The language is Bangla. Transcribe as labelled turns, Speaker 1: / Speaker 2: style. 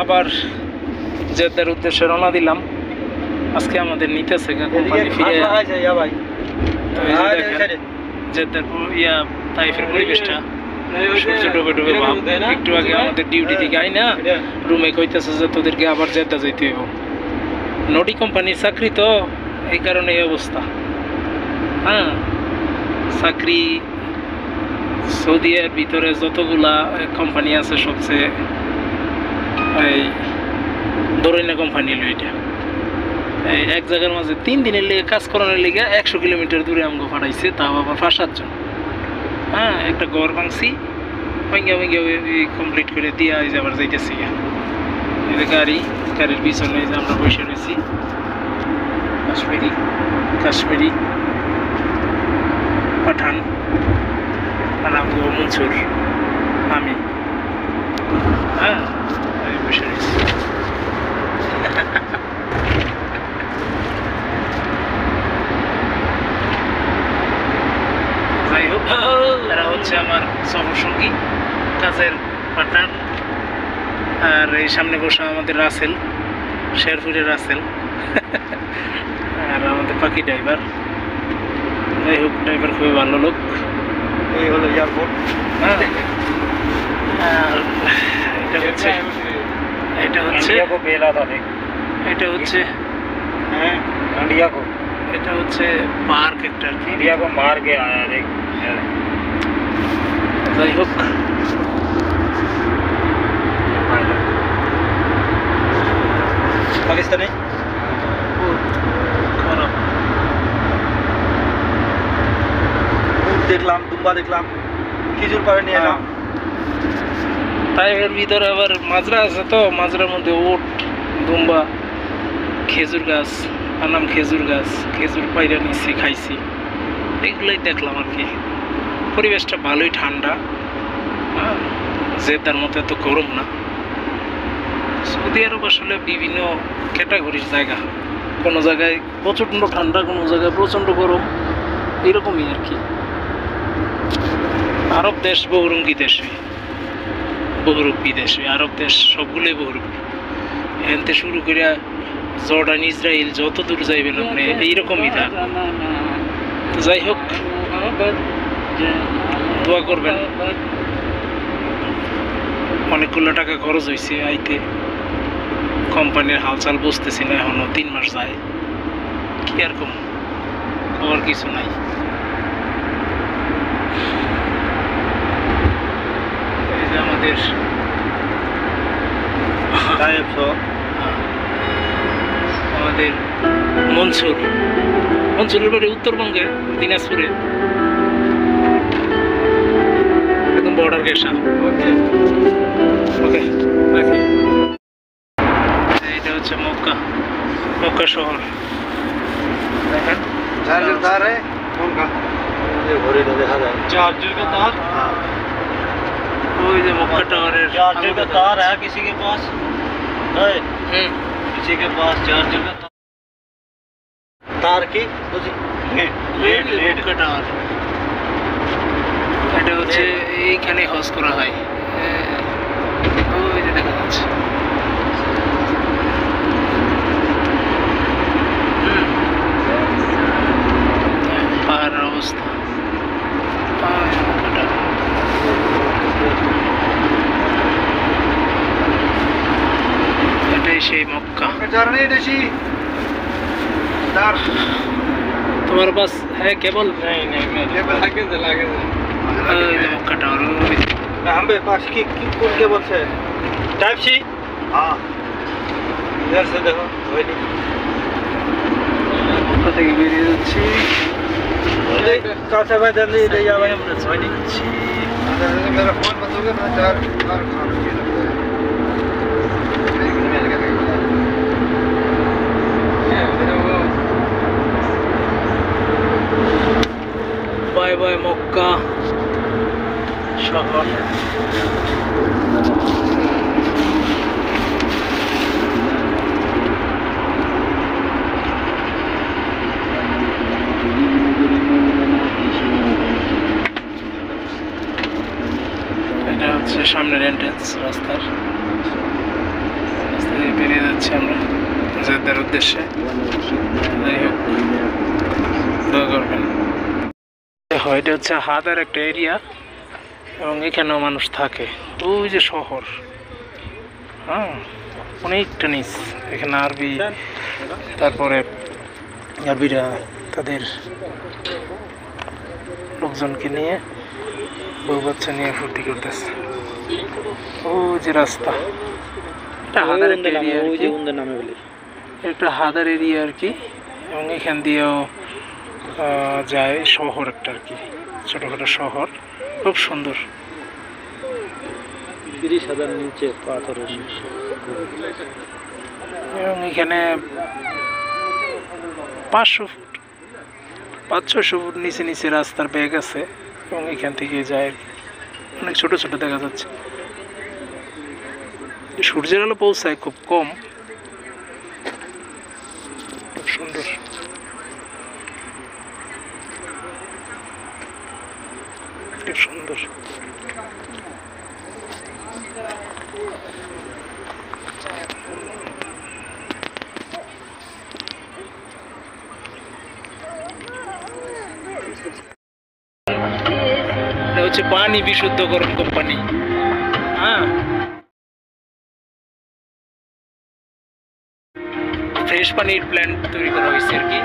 Speaker 1: আবার জেদ্দার উদ্দেশ্যে রওনা দিলাম। আজকে আমাদের নিতেছে কোম্পানি ফিরে। জেদ্দার তাইফের পরিবেশটা সূর্য ডুবে ডুবে ভাব। একটু আগে আমাদের ডিউটি থেকে আই না রুমে কইতেছে যে তোদেরকে আবার জেদ্দা যাইতে হইব। নডি কোম্পানির চাকরি তো, এই কারণে এই অবস্থা। হ্যাঁ, চাকরি সৌদি এর ভিতরে যতগুলা কোম্পানি আছে সবচেয়ে এই দরিনা কোম্পানি হলো এটা। এই এক জায়গার মাঝে 3 দিনের লেগে কাজ করানোর লেগে 100 কিলোমিটার দূরে আমাকে পাঠাইছে, তাও আবার 5-7 জন। হ্যাঁ, একটা ঘর ভাঙছি, ভাঙ্গা কমপ্লিট করে দিয়ে আবার যাইতেছি। গাড়ির পিছনে আমরা বসে রয়েছি। কাশ্মীরি পাঠান, নাম মনসুর, আমি। হ্যাঁ, আমি বসে রয়েছি। যাই হোক, এরা হচ্ছে আমার সফর সঙ্গী, কাজের পার্টনার। আর এই সামনে বসা আমাদের রাসেল, শেরপুরের রাসেল। আর আমাদের পাখি ড্রাইভার। যাই হোক, ড্রাইভার খুবই ভালো লোক। এই হলো এয়ারপোর্ট। হ্যাঁ, এটা হচ্ছে পার্ক একটা আর কি। যাই হোক, পাকিস্তানে খারাপ দেখলাম, দুম্বা দেখলাম, খেজুর পাড়ে নিয়ে এলাম। তাই এর ভিতরে আবার মাজরা আছে, তো মাজরার মধ্যে ওট, দুম্বা, খেজুর গাছ, আনাম খেজুর গাছ, খেজুর পাইরা নিচ্ছি, খাইছি, এগুলোই দেখলাম আর কি। পরিবেশটা ভালোই ঠান্ডা, জেদ্দার মতো এত গরম না। সৌদি আরব আসলে বিভিন্ন ক্যাটাগরির জায়গা, কোনো জায়গায় প্রচণ্ড ঠান্ডা, কোনো জায়গায় প্রচণ্ড গরম, এরকমই আর কি। আরব দেশ বহুরঙ্গী দেশ, বহুরূপী দেশ। আরব দেশ সবগুলোই বহুরূপী। এনতে শুরু করে জর্ডান, ইসরায়েল, যত দূর যাইবেন আপনি এইরকমই থাক। যাই হোক, দোয়া করবেন। অনেকগুলো টাকা খরচ হয়েছে আইতে। কোম্পানির হালচাল বুঝতেছি না, এখনো 3 মাস যায়। কি আর কম, খবর কিছু নাই। এই যে আমাদের মনসুরের বাড়ি উত্তরবঙ্গে, দিনাজপুরে, একদম বর্ডার গেসা। ওকে, রাখি। এটা হচ্ছে মক্কা শহর। দেখেন, ওই যে মক্কা টাওয়ারের चार्जर का तार है किसी के पास? किसी के पास चार्जर का तार की মক্কা টাওয়ার। এটা হচ্ছে এইখানে হজ করা হয়। ওই যে দেখা যাচ্ছে, পাহাড়ের অবস্থা। এটাই সেই মক্কা। তোমার পাস है केबल? नहीं केबल लगे मक्का टावर। हमारे पास की कौन केबल है? Type C. हाँ, इधर से देखो, वही मक्का থেকে বেরিয়ে যাচ্ছি। কাছে ভাই জলদি ले जा भाई, আমরা ছয় নিচ্ছি। मेरा फोन बंद हो गया, मैं चार বাই বাই মক্কা শহর। এটা হচ্ছে সামনের এন্ট্রান্স রাস্তার। জেদ্দার উদ্দেশ্যে। যাই হোক, দোয়া করবেন। এটা হচ্ছে হাদার একটা এরিয়া এবং এখানেও মানুষ থাকে। ওই যে শহর, হ্যাঁ, অনেকটা নিচ। এখানে আরবি, তারপরে আরবিরা তাদের লোকজনকে নিয়ে, বউ বাচ্চা নিয়ে ফুর্তি করতেছে। ও যে রাস্তা, এটা হাদার একটা এরিয়া আর কি, একটা হাদার এরিয়া আর কি। এবং এখান দিয়েও যায় শহর একটা আর কি, ছোটখাটো শহর, খুব সুন্দর।
Speaker 2: 30,000 নিচে পাথরের,
Speaker 1: এবং এখানে 500 ফুট 500-600 ফুট নিচে নিচে রাস্তার ব্যাগ আছে এবং এখান থেকে যায় অনেক ছোট ছোট দেখা যাচ্ছে। সূর্যের আলো পৌঁছায় খুব কম, খুব সুন্দর। খুব সুন্দর। এটা হচ্ছে পানি বিশুদ্ধকরণ কোম্পানি, হ্যাঁ, ফ্রেশ পানির প্ল্যান্ট তৈরি করা হয়েছে আর কি।